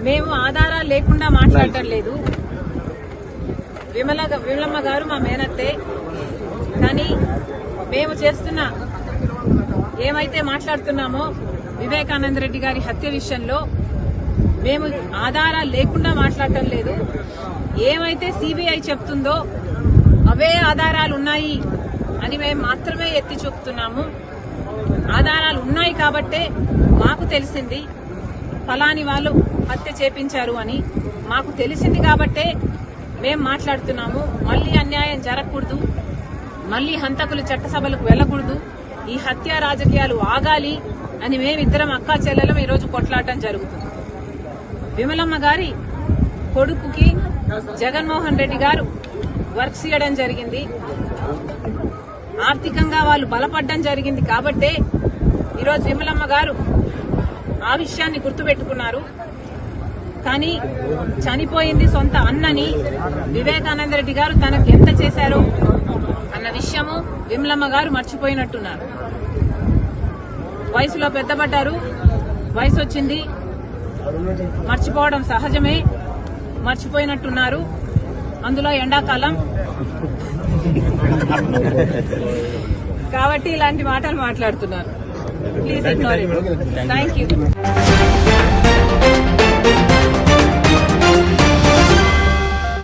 మేము ఆధారాలు లేకుండా మాట్లాడటం లేదు. విమలమ్మ గారు మా మేనత్తే. కానీ మేము చేస్తున్న ఏమైతే మాట్లాడుతున్నామో వివేకానంద రెడ్డి గారి హత్య విషయంలో మేము ఆధారాలు లేకుండా మాట్లాడటం లేదు. ఏమైతే సిబిఐ చెప్తుందో అవే ఆధారాలు ఉన్నాయి అని మేము మాత్రమే ఎత్తి చూపుతున్నాము. ఆధారాలు ఉన్నాయి కాబట్టే మాకు తెలిసింది ఫలాని వాళ్ళు హత్య చేపించారు అని మాకు తెలిసింది కాబట్టే మేం మాట్లాడుతున్నాము. మళ్లీ అన్యాయం జరగకూడదు, మళ్లీ హంతకులు చట్టసభలకు వెళ్లకూడదు, ఈ హత్య రాజకీయాలు ఆగాలి అని మేమిద్దరం అక్కా చెల్లెలం ఈరోజు కొట్లాడటం జరుగుతుంది. విమలమ్మ గారి కొడుకుకి జగన్మోహన్ రెడ్డి గారు వర్క్స్ ఇవ్వడం జరిగింది. ఆర్థికంగా వాళ్ళు బలపడడం జరిగింది కాబట్టే ఈరోజు విమలమ్మ గారు ఆ విషయాన్ని గుర్తుపెట్టుకున్నారు. కానీ చనిపోయింది సొంత అన్నని వివేకానంద రెడ్డి గారు తనకు ఎంత చేశారో అన్న విషయము విమలమ్మ గారు మర్చిపోయినట్టున్నారు. వయసులో పెద్దపడ్డారు, వయసు వచ్చింది, మర్చిపోవడం సహజమే, మర్చిపోయినట్టున్నారు. అందులో ఎండాకాలం కాబట్టి ఇలాంటి మాటలు మాట్లాడుతున్నారు. Please ignore it. Thank you.